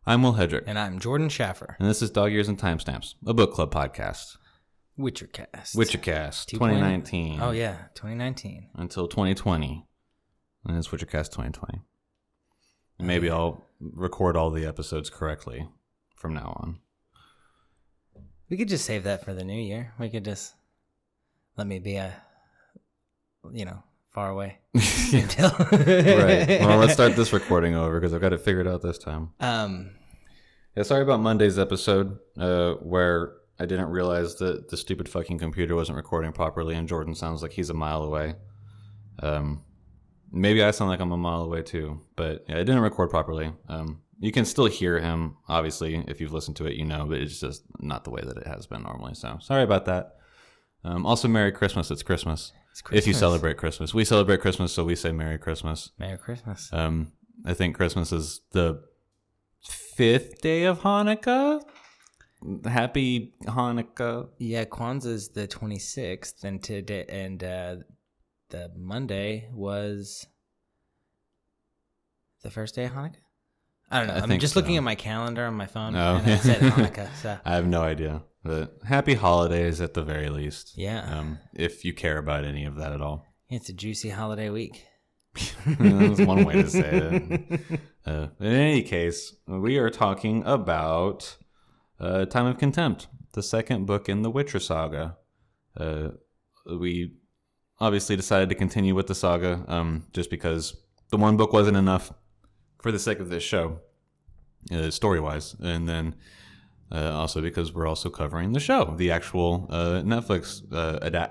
I'm Will Hedrick. And I'm Jordan Schaffer. And this is Dog Years and Timestamps, a book club podcast. Witchercast. 2019. Oh, yeah, 2019. Until 2020. And it's Witchercast 2020. And maybe I'll record all the episodes correctly from now on. We could just save that for the new year. We could just let me be far away. Until Right. Well, let's start this recording over because I've got it figured out this time. Yeah, sorry about Monday's episode where I didn't realize that the stupid fucking computer wasn't recording properly and Jordan sounds like he's a mile away. Maybe I sound like I'm a mile away too, but yeah, it didn't record properly. You can still hear him, obviously, if you've listened to it, but it's just not the way that it has been normally. So sorry about that. Also, Merry Christmas. It's Christmas. If you celebrate Christmas. We celebrate Christmas, so we say Merry Christmas. Merry Christmas. I think Christmas is the 5th day of Hanukkah. Happy Hanukkah. Yeah, Kwanzaa's the 26th, and today the Monday was the first day of Hanukkah? I don't know. I'm just looking at my calendar on my phone, and it said Hanukkah. So. I have no idea. But happy holidays at the very least. Yeah. If you care about any of that at all. It's a juicy holiday week. That's one way to say it. In any case, we are talking about Time of Contempt, the second book in the Witcher saga. We obviously decided to continue with the saga just because the one book wasn't enough for the sake of this show, story-wise. And then also because we're also covering the show, the actual Netflix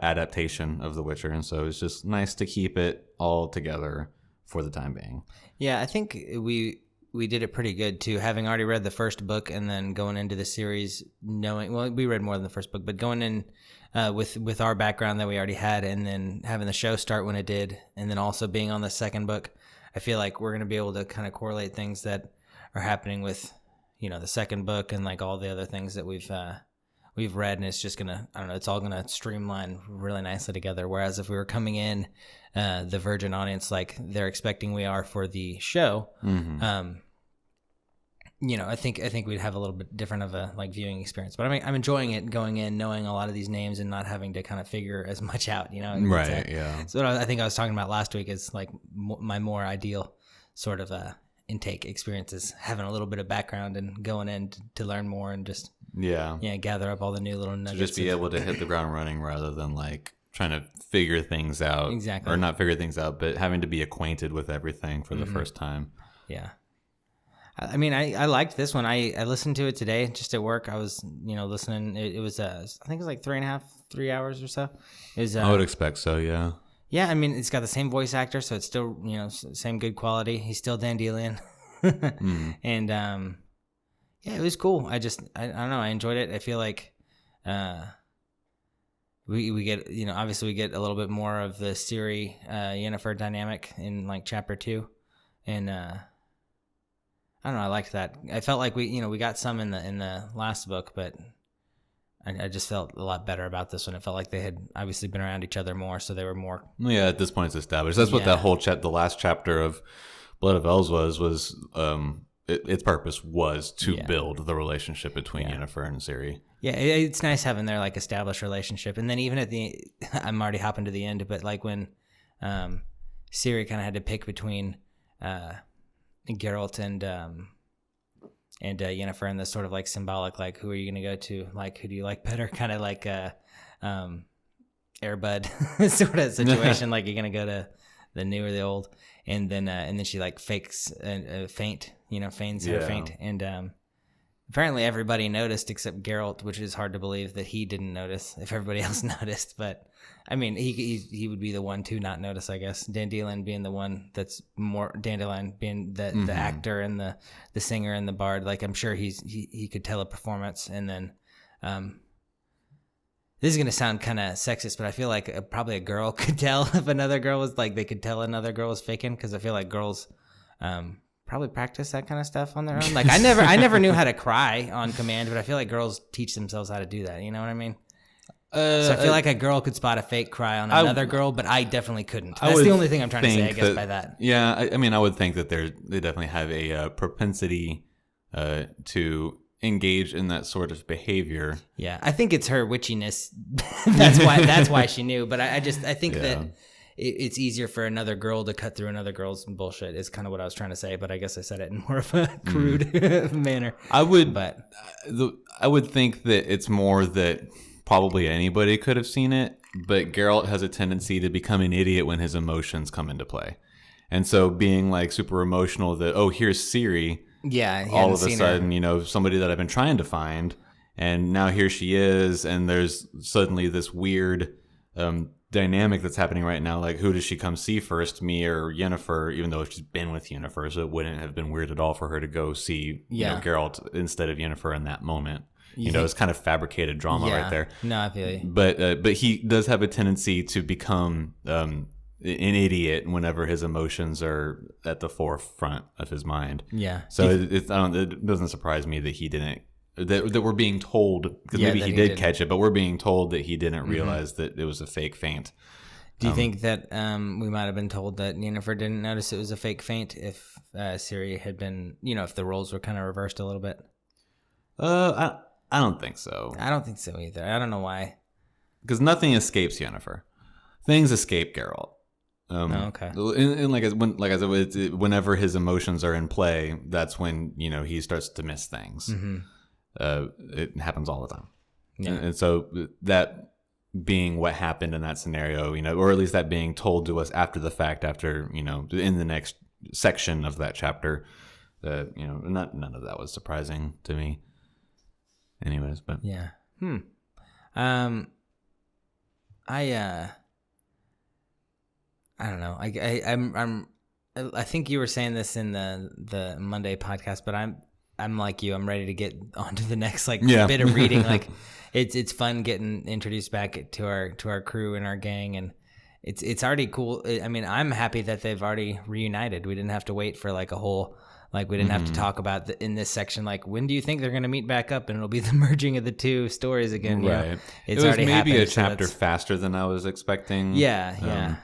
adaptation of The Witcher. And so it's just nice to keep it all together for the time being. Yeah, I think we did it pretty good too, having already read the first book and then going into the series knowing, well, we read more than the first book, but going in with our background that we already had and then having the show start when it did and then also being on the second book, I feel like we're going to be able to kind of correlate things that are happening with, the second book and like all the other things that we've read, and it's just gonna, I don't know, it's all gonna streamline really nicely together. Whereas if we were coming in the virgin audience like they're expecting we are for the show, I think we'd have a little bit different of a like viewing experience. But I'm enjoying it going in, knowing a lot of these names and not having to kind of figure as much out, Right, yeah. So what I think I was talking about last week is like my more ideal sort of intake experience is having a little bit of background and going in to learn more and just gather up all the new little nuggets. To just be able to hit the ground running rather than like trying to figure things out. Exactly. Or not figure things out, but having to be acquainted with everything for the first time. Yeah. I mean, I liked this one. I listened to it today just at work. I was, listening. It was, I think it was like 3 hours or so. It was, I would expect so, yeah. Yeah, I mean, it's got the same voice actor, so it's still, same good quality. He's still Dandelion. And, it was cool. I don't know. I enjoyed it. I feel like we get, obviously we get a little bit more of the Ciri, Yennefer dynamic in like chapter 2. And, I don't know. I liked that. I felt like we got some in the last book, but I just felt a lot better about this one. It felt like they had obviously been around each other more, so they were more. Yeah, at this point it's established. That's what that whole the last chapter of Blood of Elves was. Its purpose was to build the relationship between Yennefer and Ciri. Yeah, it's nice having their like established relationship, and then even at the, I'm already hopping to the end, but like when Ciri kind of had to pick between Geralt and Yennefer, and this sort of like symbolic, like who are you going to go to? Like who do you like better? Kind of like Air Bud sort of situation. Like you're going to go to the new or the old, and then she like fakes a faint, feigns her faint, and apparently everybody noticed except Geralt, which is hard to believe that he didn't notice if everybody else noticed. But I mean, he would be the one to not notice, I guess. Dandelion being the one that's more, Dandelion being the actor and the singer and the bard. Like I'm sure he could tell a performance. And then this is gonna sound kind of sexist, but I feel like probably a girl could tell if another girl was like, they could tell another girl was faking, because I feel like girls probably practice that kind of stuff on their own. Like I never knew how to cry on command, but I feel like girls teach themselves how to do that. You know what I mean? So I feel like a girl could spot a fake cry on another girl, but I definitely couldn't. That's the only thing I'm trying to say, I guess, by that. Yeah, I mean, I would think that they definitely have a propensity to engage in that sort of behavior. Yeah, I think it's her witchiness. That's why she knew. But I think that it's easier for another girl to cut through another girl's bullshit is kind of what I was trying to say. But I guess I said it in more of a crude manner. I would think that it's more that probably anybody could have seen it, but Geralt has a tendency to become an idiot when his emotions come into play. And so being like super emotional that, oh, here's Ciri. Yeah. All of a sudden, somebody that I've been trying to find, and now here she is, and there's suddenly this weird dynamic that's happening right now. Like, who does she come see first, me or Yennefer? Even though she's been with Yennefer, so it wouldn't have been weird at all for her to go see Geralt instead of Yennefer in that moment. It's kind of fabricated drama right there. No, I feel you. But he does have a tendency to become an idiot whenever his emotions are at the forefront of his mind. Yeah. So it doesn't surprise me that he didn't. That we're being told, because maybe he did catch it, but we're being told that he didn't realize that it was a fake feint. Do you think that we might have been told that Yennefer didn't notice it was a fake feint if Ciri had been, if the roles were kind of reversed a little bit? I don't think so. I don't think so either. I don't know why. Because nothing escapes Yennefer. Things escape Geralt. Okay. And like I said, whenever his emotions are in play, that's when he starts to miss things. Mm-hmm. It happens all the time. Yeah. And so that being what happened in that scenario, or at least that being told to us after the fact, after in the next section of that chapter, none of that was surprising to me. Anyways, but yeah. I don't know. I think you were saying this in the Monday podcast, but I'm like you. I'm ready to get on to the next bit of reading. Like it's fun getting introduced back to our crew and our gang, and it's already cool. I mean, I'm happy that they've already reunited. We didn't have to wait for like a whole. Like, we didn't have to talk about in this section, like, when do you think they're going to meet back up? And it'll be the merging of the two stories again. Right. It's it was already maybe happened, a chapter faster than I was expecting. Yeah.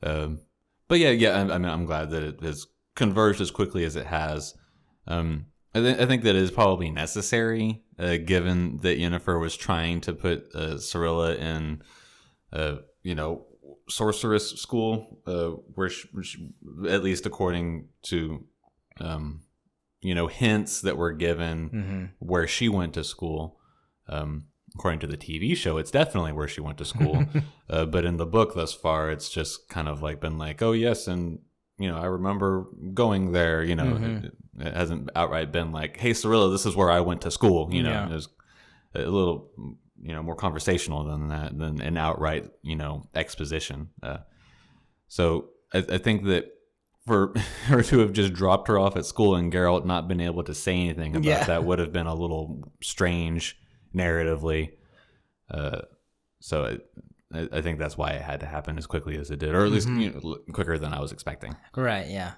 But yeah. I mean, I'm glad that it has converged as quickly as it has. I think that is probably necessary, given that Yennefer was trying to put Cirilla in, sorceress school, where she, at least according to hints that were given where she went to school. According to the TV show, it's definitely where she went to school. But in the book thus far, it's just kind of like been like, oh yes, and I remember going there. It hasn't outright been like, hey Cirilla, this is where I went to school. It was a little more conversational than that, than an outright exposition. So I think that for her to have just dropped her off at school and Geralt not been able to say anything about that would have been a little strange narratively. So I think that's why it had to happen as quickly as it did, or at least quicker than I was expecting. Right. Yeah.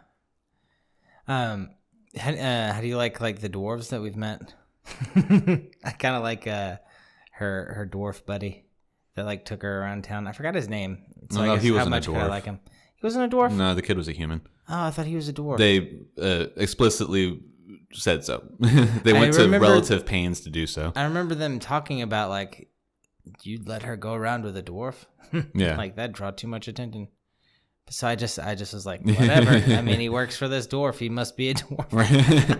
How do you like the dwarves that we've met? I kind of like her dwarf buddy that took her around town. I forgot his name. So no, he wasn't how much a dwarf. Could I like him? He wasn't a dwarf? No, the kid was a human. Oh, I thought he was a dwarf. They explicitly said so. They went to relative pains to do so. I remember them talking about you'd let her go around with a dwarf. Yeah, that'd draw too much attention. So I just was like, whatever. I mean, he works for this dwarf. He must be a dwarf. Right.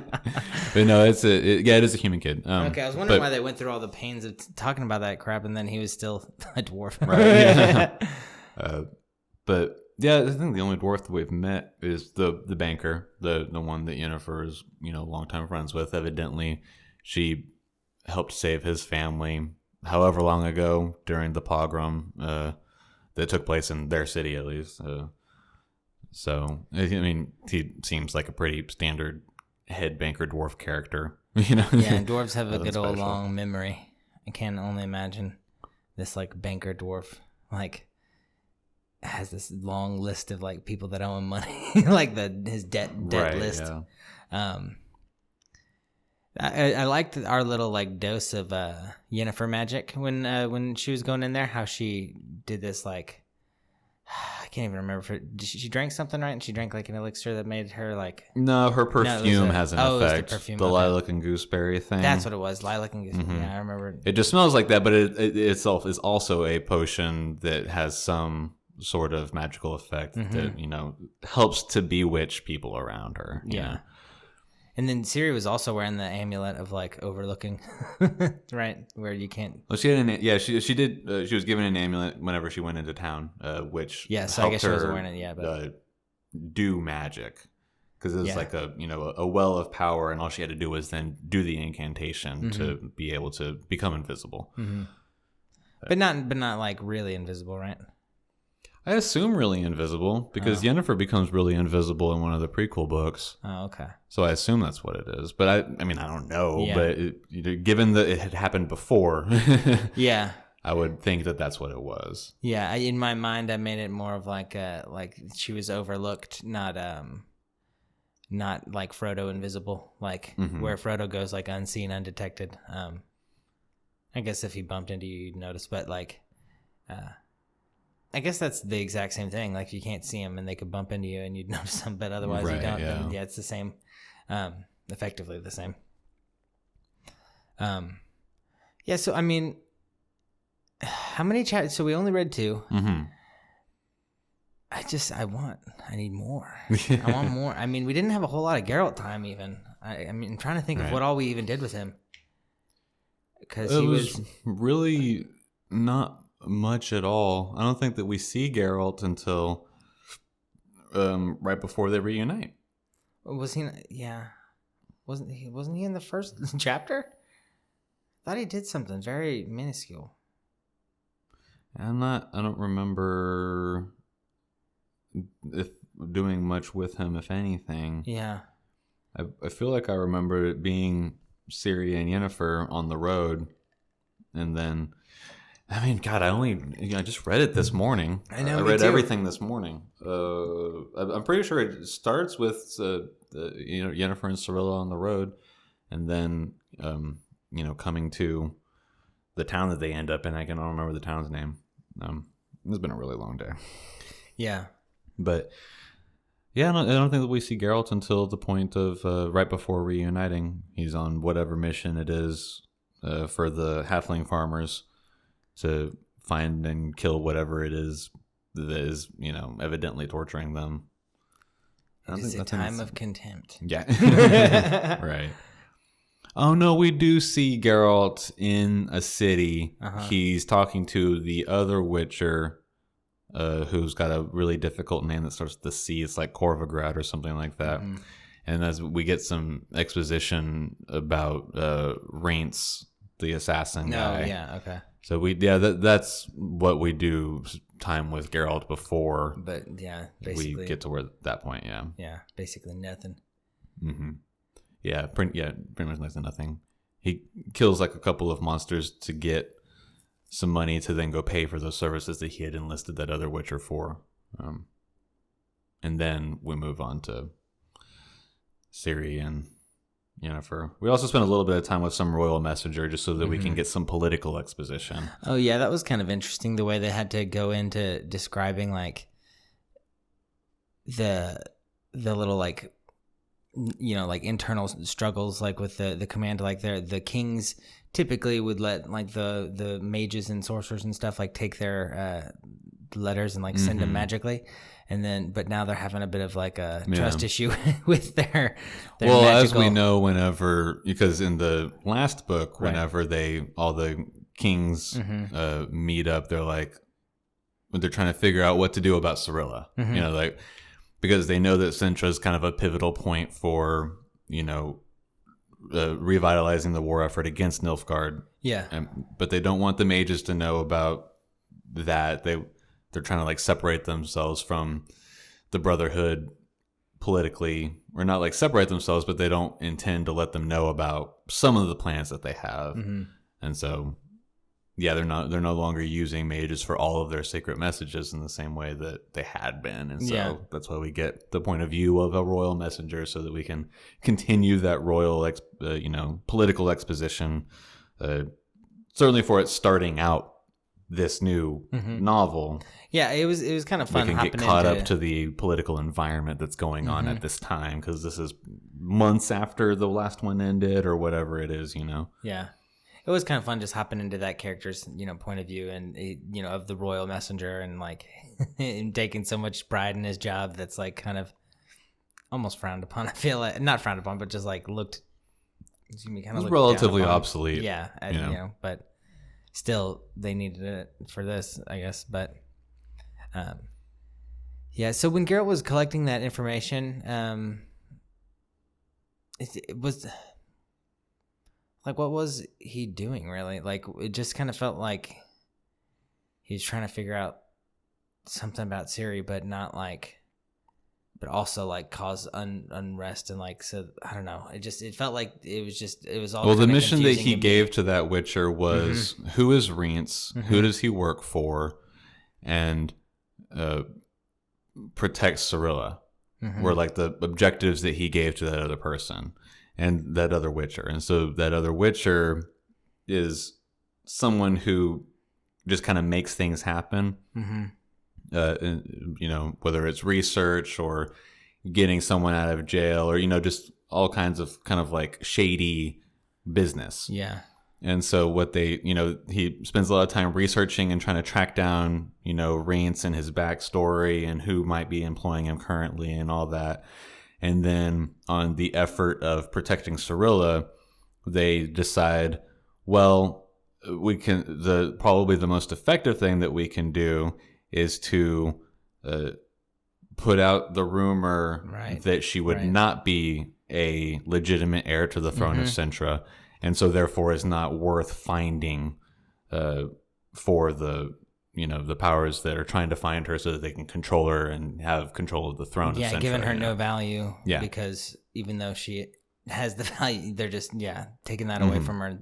But no, it is a human kid. Okay, I was wondering why they went through all the pains of talking about that crap, and then he was still a dwarf. Right. Yeah. But yeah, I think the only dwarf that we've met is the banker, the one that Yennefer is longtime friends with. Evidently, she helped save his family however long ago during the pogrom that took place in their city, at least. So I mean, he seems like a pretty standard head banker dwarf character. Yeah, and dwarves have a good old long memory. I can only imagine this banker dwarf has this long list of people that owe him money, his debt right, list. Yeah. I liked our little dose of Yennefer magic when she was going in there. How she did this I can't even remember. She drank something, right? And she drank like an elixir that made her like. No, her perfume has an effect. It was the perfume. The lilac and gooseberry thing. That's what it was. Lilac and gooseberry. Yeah, I remember. It just smells like that, but it itself is also a potion that has some sort of magical effect that, you know, helps to bewitch people around her. Yeah. Know? And then Siri was also wearing the amulet of like overlooking, right? Where you can't. Well, she had she did. She was given an amulet whenever she went into town, which so I guess she wasn't wearing it yet, but do magic because it was like a well of power, and all she had to do was then do the incantation to be able to become invisible. But not like really invisible, right? I assume really invisible because Yennefer becomes really invisible in one of the prequel books. Oh, okay. So I assume that's what it is. But I mean, I don't know. Yeah. But given that it had happened before, yeah, I would think that that's what it was. Yeah, in my mind, I made it more of like she was overlooked, not like Frodo invisible, like where Frodo goes like unseen, undetected. I guess if he bumped into you, you'd notice. But like. I guess that's the exact same thing. Like you can't see them and they could bump into you and you'd notice them, but otherwise you don't. Yeah. Then, it's the same, effectively the same. Yeah. So, I mean, how many chapters? So we only read 2. I need more. I want more. I mean, we didn't have a whole lot of Geralt time even. I mean, I'm trying to think of what all we even did with him. Because he was really not much at all. I don't think that we see Geralt until right before they reunite. Was he? Yeah, wasn't he in the first chapter? I thought he did something very minuscule. I don't remember doing much with him, if anything. Yeah, I feel like I remember it being Ciri and Yennefer on the road, and then. I mean, God, I just read it this morning. I know. I read everything this morning. I'm pretty sure it starts with Yennefer and Cirilla on the road, and then coming to the town that they end up in. I don't remember the town's name. It's been a really long day. Yeah, but yeah, I don't think that we see Geralt until the point of right before reuniting. He's on whatever mission it is for the halfling farmers. To find and kill whatever it is that is, evidently torturing them. It's a time of contempt. Yeah. Right. Oh, no, we do see Geralt in a city. He's talking to the other Witcher who's got a really difficult name that starts with the C. It's like Corvigrad or something like that. And as we get some exposition about Reince, the assassin guy. Oh, yeah, okay. So that's what we do time with Geralt before. But yeah, basically we get to that point. Yeah. Yeah, basically nothing. Yeah, pretty much next to nothing. He kills like a couple of monsters to get some money to then go pay for those services that he had enlisted that other Witcher for. And then we move on to Ciri and Yennefer. We also spent a little bit of time with some royal messenger just so that we can get some political exposition. Oh yeah, that was kind of interesting the way they had to go into describing like the little like like internal struggles like with the command, like the kings typically would let like the mages and sorcerers and stuff like take their letters and like send them magically. And then, but now they're having a bit of like a trust issue with their well, magical... as we know, because in the last book, whenever all the kings meet up, they're like, they're trying to figure out what to do about Cirilla, like, because they know that Sintra is kind of a pivotal point for, revitalizing the war effort against Nilfgaard. Yeah. But they don't want the mages to know about that. They're trying to like separate themselves from the Brotherhood politically, or not like separate themselves, but they don't intend to let them know about some of the plans that they have. And so, yeah, they're no longer using mages for all of their secret messages in the same way that they had been. And so that's why we get the point of view of a royal messenger, so that we can continue that royal, political exposition. Certainly for it starting out this new novel, Yeah, it was kind of they fun can hopping get caught into up to the political environment that's going on at this time, because this is months after the last one ended or whatever it is, you know. Yeah. It was kind of fun just hopping into that character's, point of view and, of the royal messenger and like and taking so much pride in his job that's like kind of almost frowned upon. I feel like not frowned upon, but just like looked, kind of Relatively obsolete. Yeah. But still they needed it for this, I guess. But, yeah. So when Geralt was collecting that information, it was like, what was he doing really? Like, it just kind of felt like he was trying to figure out something about Ciri, but not like, but also like cause unrest and like, so I don't know. It felt like it was all. Well, the mission that he gave to that Witcher was who is Reince, who does he work for, and protect Cirilla, were like the objectives that he gave to that other person. And that other Witcher. And so that other Witcher is someone who just kind of makes things happen. Whether it's research or getting someone out of jail or, just all kinds of kind of like shady business. Yeah. And so what he spends a lot of time researching and trying to track down, Reince and his backstory and who might be employing him currently and all that. And then on the effort of protecting Cirilla, they decide, well, we can probably the most effective thing that we can do is to put out the rumor that she would not be a legitimate heir to the throne of Cintra, and so therefore is not worth finding for the the powers that are trying to find her so that they can control her and have control of the throne of Cintra. Yeah, giving her no value. Yeah. Because even though she has the value, they're just, taking that away from her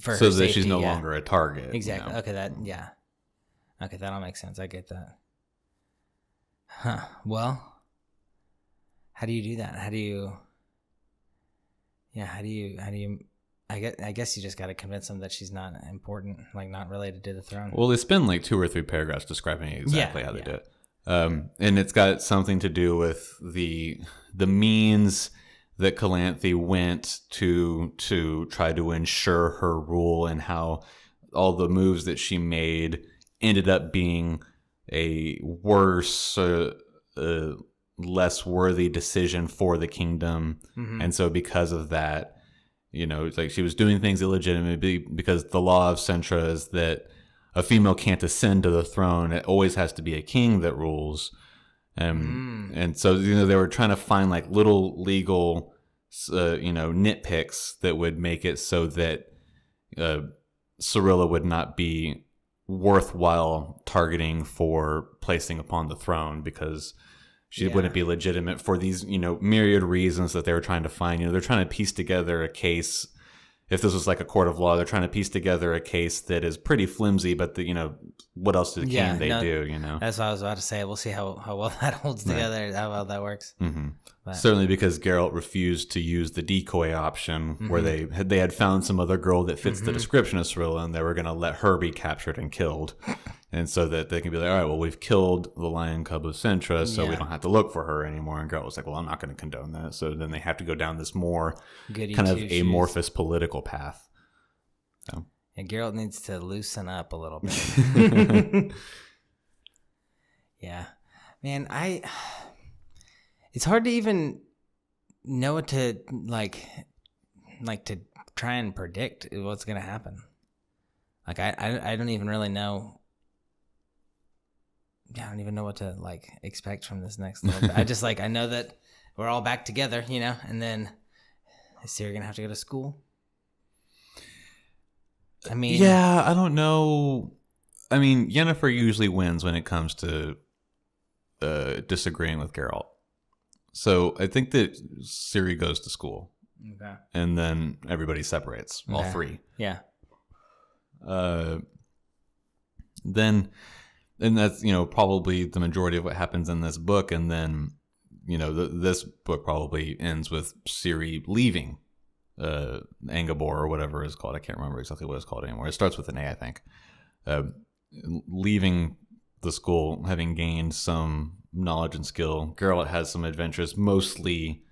for so her that safety, she's no longer a target. Exactly. Okay, okay, that all makes sense. I get that. Huh. Well, how do you do that? How do you I guess you just got to convince them that she's not important, like not related to the throne. Well, they spend like 2 or 3 paragraphs describing exactly how they do it. And it's got something to do with the means that Calanthe went to try to ensure her rule, and how all the moves that she made ended up being a worse, less worthy decision for the kingdom. And so because of that, it's like she was doing things illegitimately because the law of Cintra is that a female can't ascend to the throne. It always has to be a king that rules. And so, they were trying to find like little legal, nitpicks that would make it so that Cirilla would not be worthwhile targeting for placing upon the throne, because she wouldn't be legitimate for these, myriad reasons that they were trying to find. They're trying to piece together a case. If this was like a court of law, they're trying to piece together a case that is pretty flimsy, but what else can they do? That's what I was about to say. We'll see how well that holds together, how well that works. Certainly, because Geralt refused to use the decoy option, where they had found some other girl that fits the description of Cirilla, and they were going to let her be captured and killed. And so that they can be like, all right, well, we've killed the lion cub of Cintra, so we don't have to look for her anymore. And Geralt was like, well, I'm not going to condone that. So then they have to go down this more kind of amorphous political path. So. And Geralt needs to loosen up a little bit. Yeah. Man, it's hard to even know what to, like to try and predict what's going to happen. Like, I don't even really know. I don't even know what to expect from this next little bit. I know that we're all back together, and then is Ciri gonna have to go to school? I mean, yeah, I don't know. I mean, Yennefer usually wins when it comes to disagreeing with Geralt. So I think that Ciri goes to school. Okay. And then everybody separates, all 3. Yeah. Then... And that's, probably the majority of what happens in this book. And then, this book probably ends with Ciri leaving Angabor or whatever it's called. I can't remember exactly what it's called anymore. It starts with an A, I think. leaving the school, having gained some knowledge and skill, Geralt has some adventures, mostly,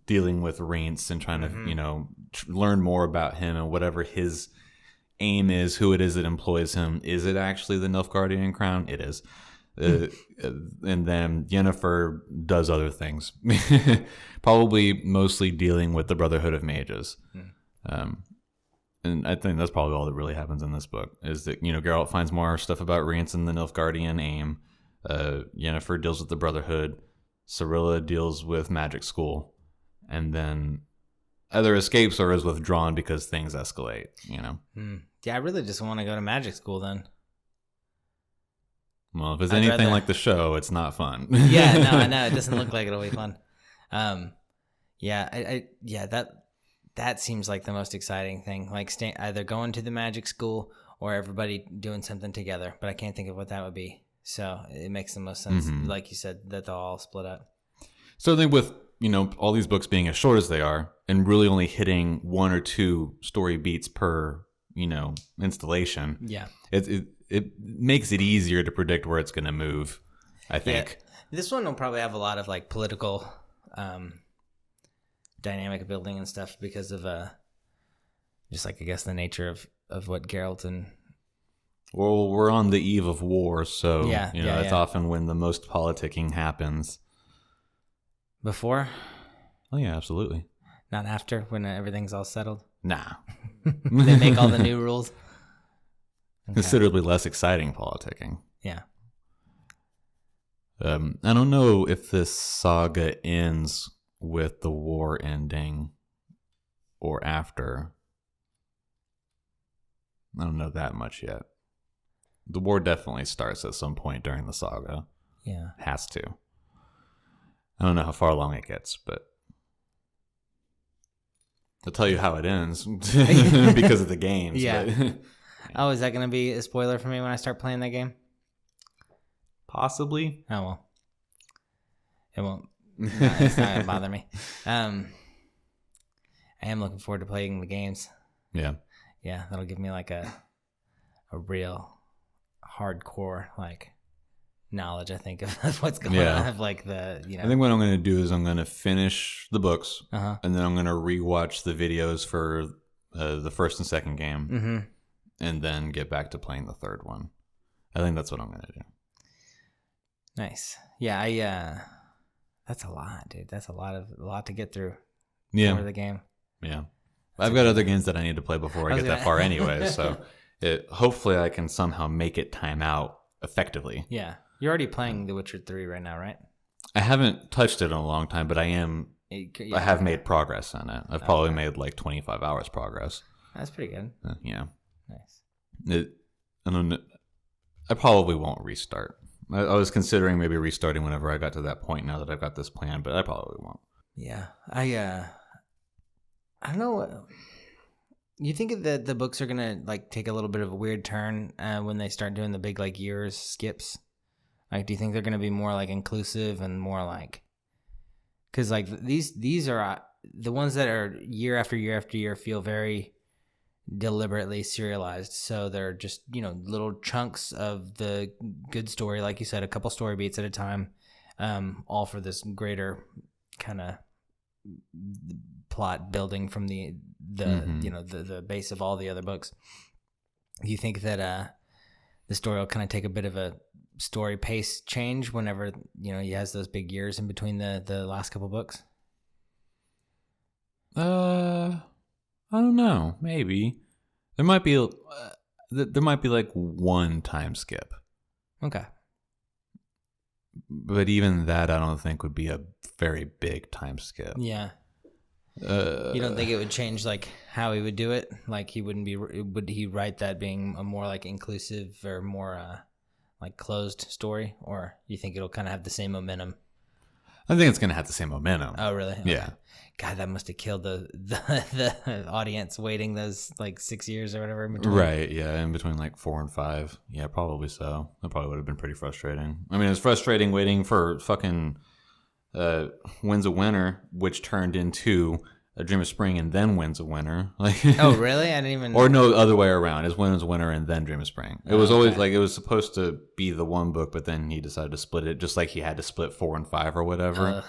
dealing with Reince and trying to, learn more about him and whatever his aim is, who it is that employs him. Is it actually the Nilfgaardian crown? It is. And then Yennefer does other things, probably mostly dealing with the Brotherhood of Mages. And I think that's probably all that really happens in this book, is that, Geralt finds more stuff about Reince and the Nilfgaardian aim. Yennefer deals with the Brotherhood. Cirilla deals with Magic School. And then either escapes or is withdrawn because things escalate, Yeah, I really just want to go to Magic School then. Well, if it's anything like the show, it's not fun. Yeah, no, I know. It doesn't look like it'll be fun. That seems like the most exciting thing. Like either going to the Magic School or everybody doing something together. But I can't think of what that would be. So it makes the most sense, like you said, that they'll all split up. So I think with, all these books being as short as they are and really only hitting 1 or 2 story beats per, installation. Yeah. It makes it easier to predict where it's going to move, I think. Yeah. This one will probably have a lot of like political dynamic building and stuff because of just like, I guess, the nature of what Geralt and... Well, we're on the eve of war, so that's often when the most politicking happens. Before? Oh, yeah, absolutely. Not after, when everything's all settled? Nah. They make all the new rules? Okay. Considerably less exciting politicking. Yeah. I don't know if this saga ends with the war ending or after. I don't know that much yet. The war definitely starts at some point during the saga. Yeah. Has to. I don't know how far along it gets, but I'll tell you how it ends because of the games. Yeah. But oh, is that going to be a spoiler for me when I start playing that game? Possibly. Oh, well. It won't. No, it's not going to bother me. I am looking forward to playing the games. Yeah. Yeah, that'll give me like a real hardcore like knowledge, I think, of what's going on. Of like the, I think what I'm going to do is I'm going to finish the books, and then I'm going to rewatch the videos for the first and second game, and then get back to playing the third one. I think that's what I'm going to do. Nice. Yeah, that's a lot, dude. That's a lot to get through. Yeah. For the game. Yeah. I've got other games that I need to play before I get that far anyway, so hopefully I can somehow make it time out effectively. Yeah. You're already playing The Witcher 3 right now, right? I haven't touched it in a long time, but I have made progress in it. I've probably made like 25 hours progress. That's pretty good. Yeah. Nice. I probably won't restart. I was considering maybe restarting whenever I got to that point now that I've got this plan, but I probably won't. Yeah. I don't know. You think that the books are gonna like take a little bit of a weird turn when they start doing the big like years skips? Like, do you think they're gonna be more like inclusive and more like? Because like these are the ones that are year after year after year feel very deliberately serialized. So they're just little chunks of the good story, like you said, a couple story beats at a time, all for this greater kind of plot building from the base of all the other books. Do you think that the story will kind of take a bit of a story pace change whenever he has those big years in between the last couple books? I don't know. Maybe there might be like one time skip. Okay. But even that, I don't think would be a very big time skip. Yeah. You don't think it would change like how he would do it? Like would he write that being a more like inclusive or more like closed story, or you think it'll kind of have the same momentum? I think it's gonna have the same momentum. Oh, really? Okay. Yeah. God, that must have killed the audience waiting those like 6 years or whatever in between. Right. Yeah, in between like 4 and 5. Yeah, probably so. That probably would have been pretty frustrating. I mean, it's frustrating waiting for fucking Winds of Winter, which turned into A Dream of Spring and then Winds of Winter. Like, oh, really? I didn't even. Or no, other way around. It's Winds of Winter and then Dream of Spring. It was always like it was supposed to be the one book, but then he decided to split it, just like he had to split 4 and 5 or whatever.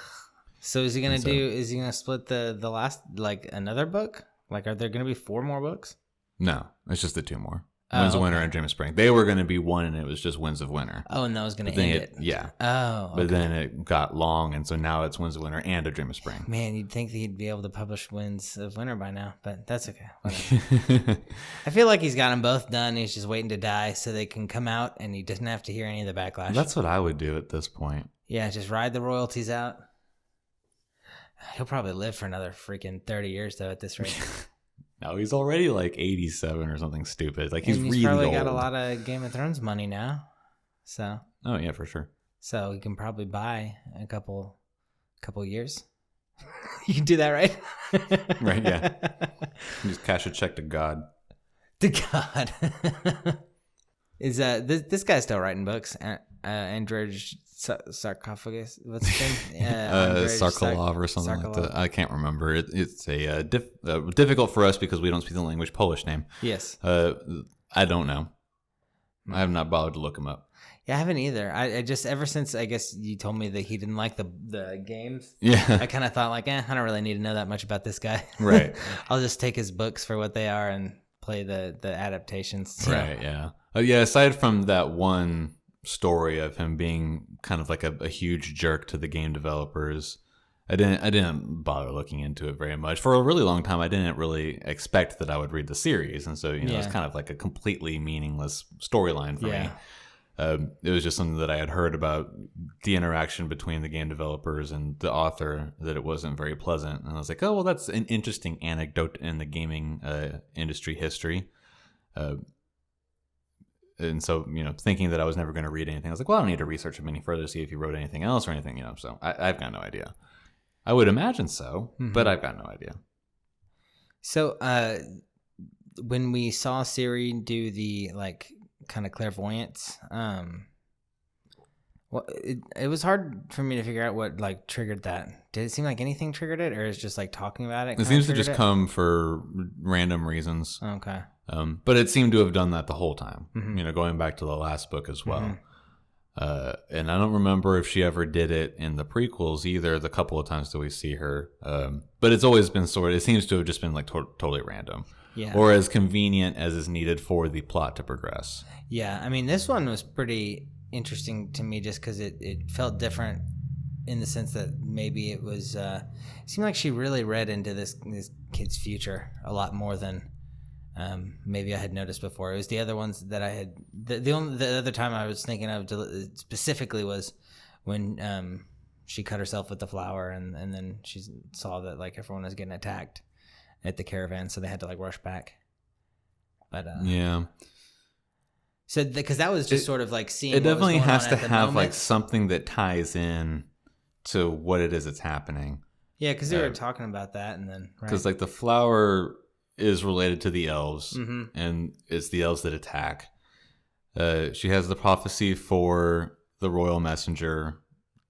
So is he gonna Is he gonna split the last, like, another book? Like, are there gonna be 4 more books? No, it's just the 2 more. Winds of Winter and Dream of Spring. They were going to be one, and it was just Winds of Winter. Oh, and that was going to end it. Yeah. Oh, okay. But then it got long, and so now it's Winds of Winter and A Dream of Spring. Man, you'd think that he'd be able to publish Winds of Winter by now, but that's okay. Whatever. I feel like he's got them both done. He's just waiting to die so they can come out, and he doesn't have to hear any of the backlash. That's what I would do at this point. Yeah, just ride the royalties out. He'll probably live for another freaking 30 years, though, at this rate. No, he's already like 87 or something stupid. Like he's really probably old. got a lot of Game of Thrones money now. So. Oh yeah, for sure. So he can probably buy a couple years. You can do that, right? Right. Yeah. Just cash a check to God. To God. Is this guy's still writing books? Andrej Sarcophagus. What's his name? Sarkolov or something like that. I can't remember. It's a difficult for us because we don't speak the language. Polish name. Yes. I don't know. I have not bothered to look him up. Yeah, I haven't either. I just, ever since, I guess you told me that he didn't like the games. Yeah. I kind of thought like, I don't really need to know that much about this guy. Right. I'll just take his books for what they are and play the adaptations. So. Right. Yeah. Yeah. Aside from that one story of him being kind of like a huge jerk to the game developers, I didn't bother looking into it very much. For a really long time, I didn't really expect that I would read the series, and so it's kind of like a completely meaningless storyline for me. It was just something that I had heard about the interaction between the game developers and the author, that it wasn't very pleasant, and I was like, oh well, that's an interesting anecdote in the gaming industry history. And so, thinking that I was never going to read anything, I was like, well, I don't need to research him any further to see if he wrote anything else or anything, so I've got no idea. I would imagine so, but I've got no idea. So, when we saw Siri do the, like, kind of clairvoyance, it was hard for me to figure out what, like, triggered that. Did it seem like anything triggered it, or is just, like, talking about it? It seems to just come for random reasons. Okay. But it seemed to have done that the whole time, going back to the last book as well. And I don't remember if she ever did it in the prequels either, the couple of times that we see her. But it's always been it seems to have just been like totally random. Yeah. Or as convenient as is needed for the plot to progress. Yeah. I mean, this one was pretty interesting to me just because it felt different in the sense that maybe it was, it seemed like she really read into this kid's future a lot more than maybe I had noticed before. It was the other ones that I had. The other time I was thinking of specifically was when she cut herself with the flower, and then she saw that like everyone was getting attacked at the caravan, so they had to like rush back. But yeah. So because that was just sort of like seeing. It definitely has to have moment. Like something that ties in to what it is that's happening. Yeah, because they were talking about that, and then because like the flower is related to the elves, and it's the elves that attack. She has the prophecy for the royal messenger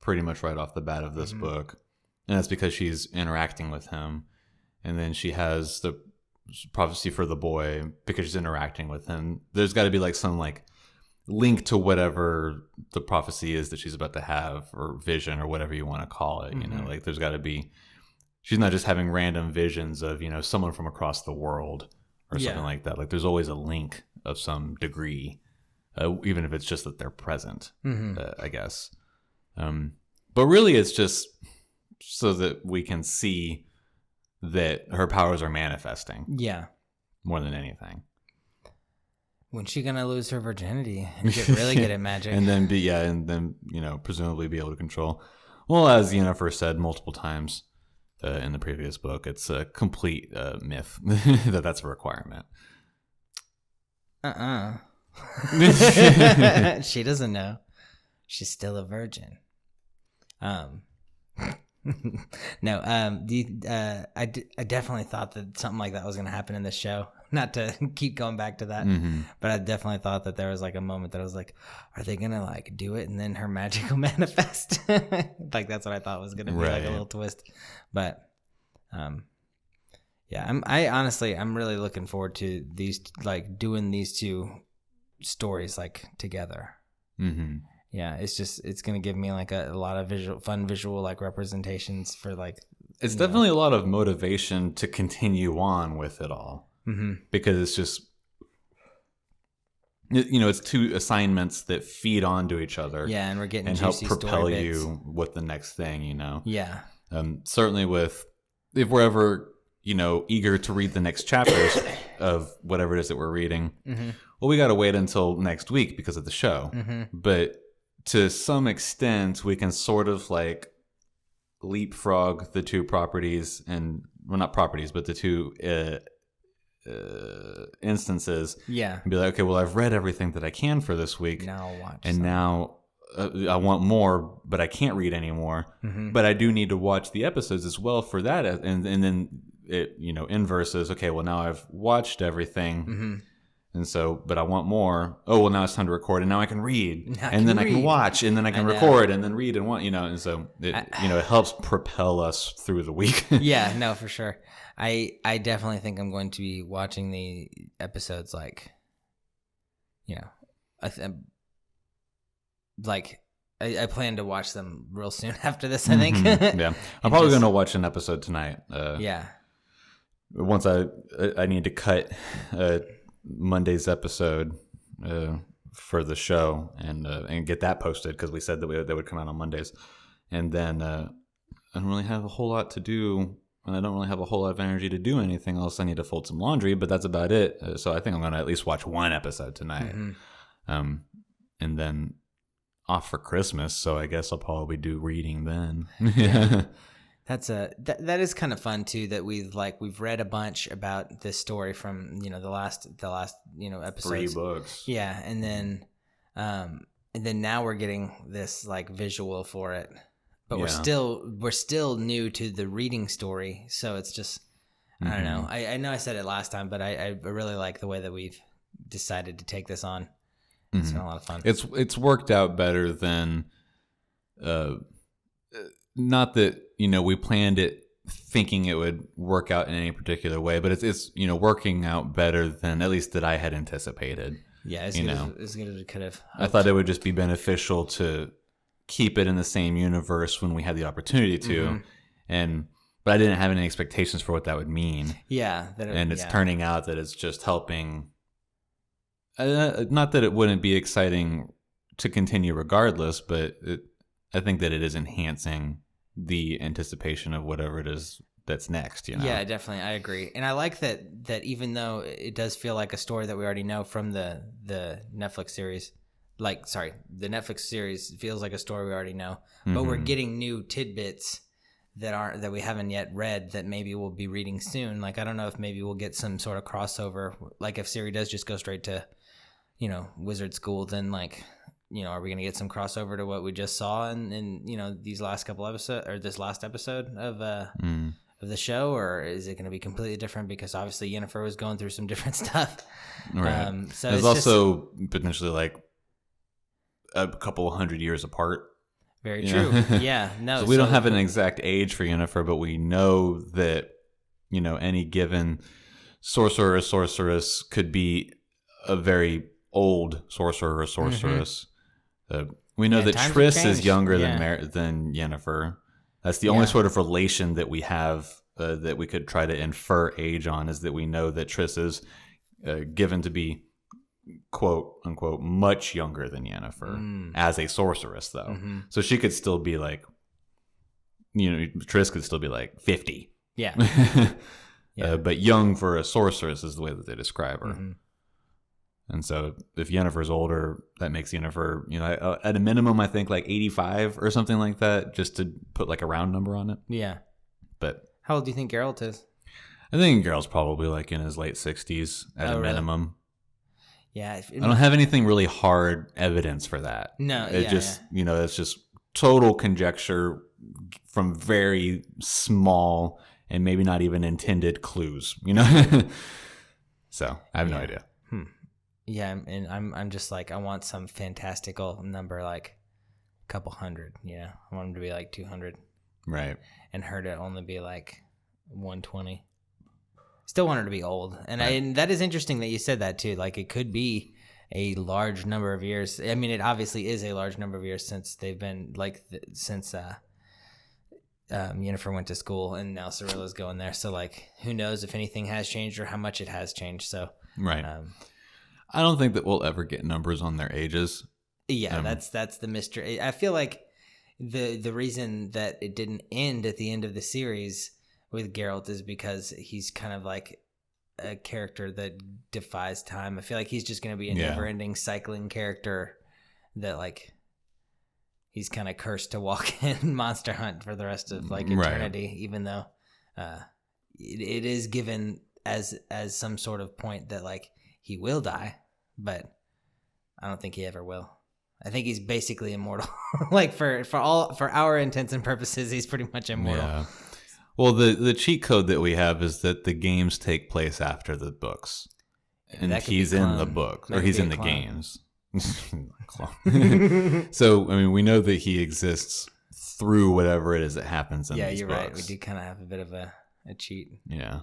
pretty much right off the bat of this book, and that's because she's interacting with him. And then she has the prophecy for the boy because she's interacting with him. There's got to be like some like link to whatever the prophecy is that she's about to have, or vision, or whatever you want to call it. Like there's got to be. She's not just having random visions of, someone from across the world or something like that. Like there's always a link of some degree, even if it's just that they're present, I guess. But really it's just so that we can see that her powers are manifesting. Yeah. More than anything. When's she going to lose her virginity and get really good at magic? and then presumably be able to control. Well, as Yennefer said multiple times, in the previous book, it's a complete myth that's a requirement. She doesn't know. She's still a virgin. No. I definitely thought that something like that was going to happen in this show. Not to keep going back to that, but I definitely thought that there was like a moment that I was like, are they going to like do it and then her magic will manifest? Like that's what I thought was going to be like a little twist. But I honestly, I'm really looking forward to these, like doing these two stories like together. Mm-hmm. Yeah, it's gonna give me like a lot of fun visual like representations for like. It's definitely a lot of motivation to continue on with it all, because it's just, it's two assignments that feed onto each other. Yeah, and we're getting and help juicy propel story bits. you with the next thing. Yeah. Certainly if we're ever eager to read the next chapters of whatever it is that we're reading, well, we got to wait until next week because of the show. But to some extent, we can sort of like leapfrog the two properties, and well, not properties, but the two instances. Yeah. And be like, okay, well, I've read everything that I can for this week. Now I'll watch. And now I want more, but I can't read anymore. But I do need to watch the episodes as well for that. And then it, inverse is, okay, well, now I've watched everything. And so, but I want more. Oh, well, now it's time to record, and now I can read, I can watch, and then I can record, and then read, and so it, it helps propel us through the week. Yeah, no, for sure. I definitely think I'm going to be watching the episodes like, I plan to watch them real soon after this, I think. Yeah, I'm probably going to watch an episode tonight. Yeah. Once I need to cut Monday's episode for the show and get that posted, because we said that they would come out on Mondays, and then I don't really have a whole lot to do, and I don't really have a whole lot of energy to do anything else. I need to fold some laundry, but that's about it. So I think I'm going to at least watch one episode tonight, and then off for Christmas. So I guess I'll probably do reading then. Yeah. That is kind of fun too, that we've read a bunch about this story from the last episodes. 3 books. Yeah, and then now we're getting this like visual for it, but we're still new to the reading story, so it's just I don't know. I know I said it last time, but I really like the way that we've decided to take this on. It's been a lot of fun. It's worked out better than not that we planned it thinking it would work out in any particular way, but it's working out better than at least that I had anticipated. Yeah, as good as it could have. I thought it would just be beneficial to keep it in the same universe when we had the opportunity to, but I didn't have any expectations for what that would mean. Yeah, it's turning out that it's just helping. Not that it wouldn't be exciting to continue regardless, but I think that it is enhancing the anticipation of whatever it is that's next. Yeah, definitely, I agree, and I like that even though it does feel like a story that we already know from the Netflix series, the Netflix series feels like a story we already know, but we're getting new tidbits that we haven't yet read that maybe we'll be reading soon. Like I don't know if maybe we'll get some sort of crossover. Like if Siri does just go straight to wizard school, then are we going to get some crossover to what we just saw in these last couple episodes, or this last episode of the show, or is it going to be completely different because obviously Yennefer was going through some different stuff. Right. So there's also potentially like a couple 100 years apart. Very true. Yeah. No. So we don't have an exact age for Yennefer, but we know that any given sorcerer or sorceress could be a very old sorcerer or sorceress. We know that Triss is younger than Yennefer. That's the only sort of relation that we have that we could try to infer age on, is that we know that Triss is given to be quote unquote much younger than Yennefer as a sorceress, though. So she could still be like, Triss could still be like 50. Yeah. But young for a sorceress is the way that they describe her. And so if Yennefer's older, that makes Yennefer, at a minimum, I think like 85 or something like that, just to put like a round number on it. Yeah. But how old do you think Geralt is? I think Geralt's probably like in his late 60s at a minimum. Yeah. I don't have anything really hard evidence for that. No. It's just total conjecture from very small and maybe not even intended clues, So I have no idea. Yeah, and I'm just like, I want some fantastical number, like a couple hundred. I want him to be like 200. Right. And her to only be like 120. Still want her to be old, and and that is interesting that you said that too. Like it could be a large number of years. I mean, it obviously is a large number of years since they've been since Yennefer went to school, and now Cirilla's going there. So like, who knows if anything has changed or how much it has changed. So right. I don't think that we'll ever get numbers on their ages. Yeah, that's the mystery. I feel like the reason that it didn't end at the end of the series with Geralt is because he's kind of like a character that defies time. I feel like he's just going to be a never-ending cycling character that like he's kind of cursed to walk in Monster Hunt for the rest of like eternity, even though it is given as some sort of point that like he will die, but I don't think he ever will. I think he's basically immortal. Like for our intents and purposes, he's pretty much immortal. Yeah. Well, the cheat code that we have is that the games take place after the books, and he's in the book, or he's in the games. So, I mean, we know that he exists through whatever it is that happens in these books. Yeah, you're right. We do kind of have a bit of a cheat. Yeah.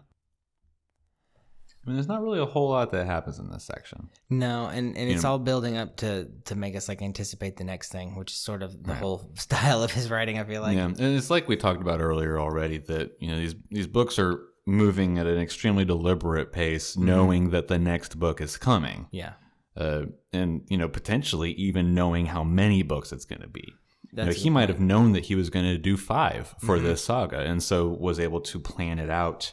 I mean, there's not really a whole lot that happens in this section. No, and it's all building up to make us like anticipate the next thing, which is sort of the whole style of his writing, I feel like. Yeah, and it's like we talked about earlier already that, you know, these books are moving at an extremely deliberate pace, knowing that the next book is coming. Yeah. And, you know, potentially even knowing how many books it's going to be. You know, he might have known that he was going to do 5 for this saga, and so was able to plan it out,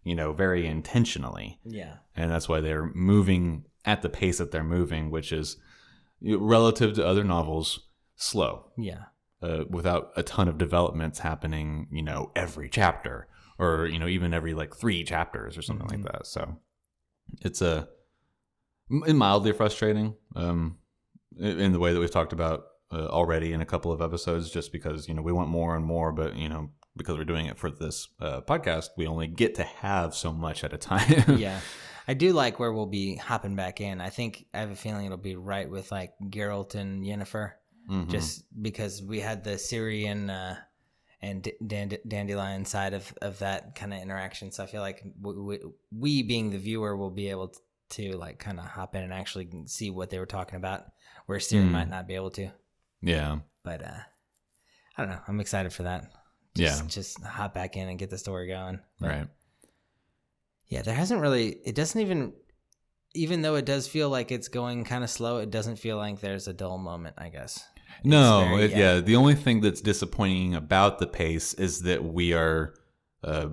you know, very intentionally. Yeah. And that's why they're moving at the pace that they're moving, which is, relative to other novels, slow. Yeah. Without a ton of developments happening, you know, every chapter, or, you know, even every like 3 chapters or something like that. So it's mildly frustrating in the way that we've talked about already in a couple of episodes, just because, you know, we want more and more, but, you know, because we're doing it for this podcast, we only get to have so much at a time. Yeah. I do like where we'll be hopping back in. I have a feeling it'll be right with like Geralt and Yennefer, just because we had the Ciri and Dandelion side of that kind of interaction. So I feel like we being the viewer will be able to like kind of hop in and actually see what they were talking about, where Ciri might not be able to. Yeah. But I don't know. I'm excited for that. Just hop back in and get the story going. But, right. Yeah, there hasn't really, it doesn't even though it does feel like it's going kind of slow, it doesn't feel like there's a dull moment, I guess. No, the only thing that's disappointing about the pace is that we are,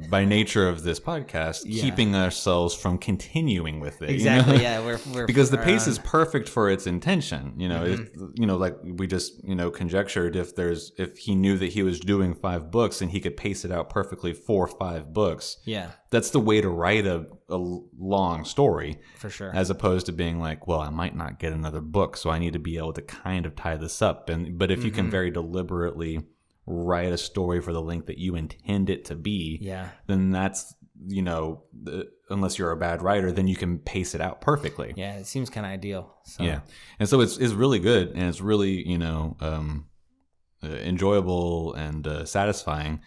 by nature of this podcast, keeping ourselves from continuing with it. Exactly. You know? Yeah, we're because the pace is perfect for its intention. You know, you know, like we just, you know, conjectured if he knew that he was doing 5 books and he could pace it out perfectly for 5 books. Yeah, that's the way to write a long story, for sure. As opposed to being like, well, I might not get another book, so I need to be able to kind of tie this up. But if you can very deliberately write a story for the length that you intend it to be, then that's, you know, unless you're a bad writer, then you can pace it out perfectly. Yeah, it seems kind of ideal. So. Yeah, and so it's really good, and it's really, you know, enjoyable and satisfying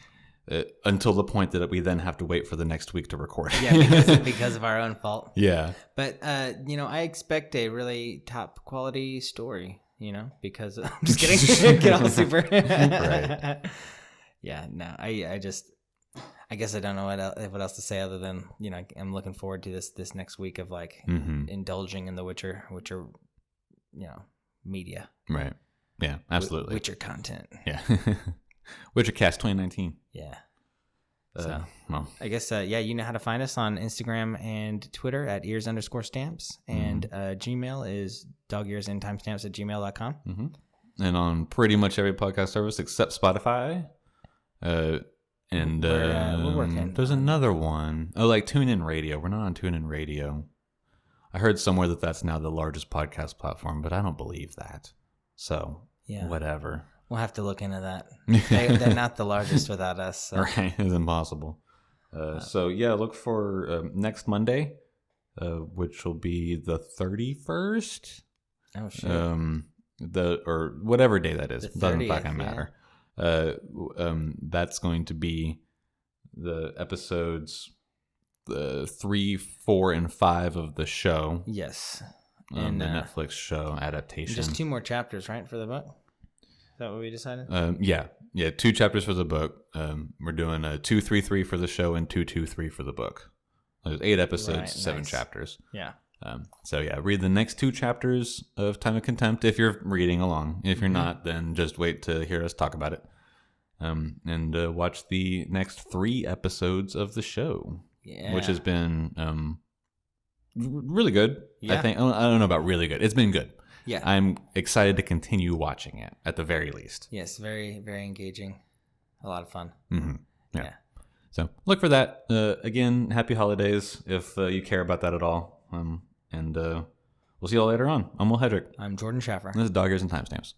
until the point that we then have to wait for the next week to record. Yeah, because of our own fault. Yeah, but you know, I expect a really top quality story. You know, because I'm just kidding. Get all super. Right. Yeah, no, I guess I don't know what else to say other than, you know, I'm looking forward to this next week of like indulging in the Witcher, you know, media. Right. Yeah, absolutely. Witcher content. Yeah. Witcher Cast 2019. Yeah. So, well, I guess, you know how to find us on Instagram and Twitter at ears_stamps. And Gmail is dogearsandtimestamps@gmail.com. And on pretty much every podcast service except Spotify. And we're working. There's another one. Oh, like TuneIn Radio. We're not on TuneIn Radio. I heard somewhere that that's now the largest podcast platform, but I don't believe that. So, whatever. We'll have to look into that. They're not the largest without us. So. Right, it's impossible. So look for next Monday, which will be the 31st. Oh shit. Or whatever day that is. It doesn't fucking matter. That's going to be the episodes 3, 4, and 5 of the show. Yes. And the Netflix show adaptation. Just 2 more chapters, right, for the book? Is that what we decided? Yeah, 2 chapters for the book. We're doing 2, 3, 3 for the show and 2, 2, 3 for the book. There's 8 episodes, Right, 7 nice. chapters. Yeah. So yeah, read the next 2 chapters of Time of Contempt if you're reading along. If you're not, then just wait to hear us talk about it. And watch the next 3 episodes of the show, which has been really good. Yeah. I don't know about really good. It's been good. Yeah. I'm excited to continue watching it at the very least. Yes, very, very engaging. A lot of fun. Mm-hmm. Yeah. So look for that. Again, happy holidays if you care about that at all. And we'll see you all later on. I'm Will Hedrick. I'm Jordan Schaffer. This is Dog Ears and Timestamps.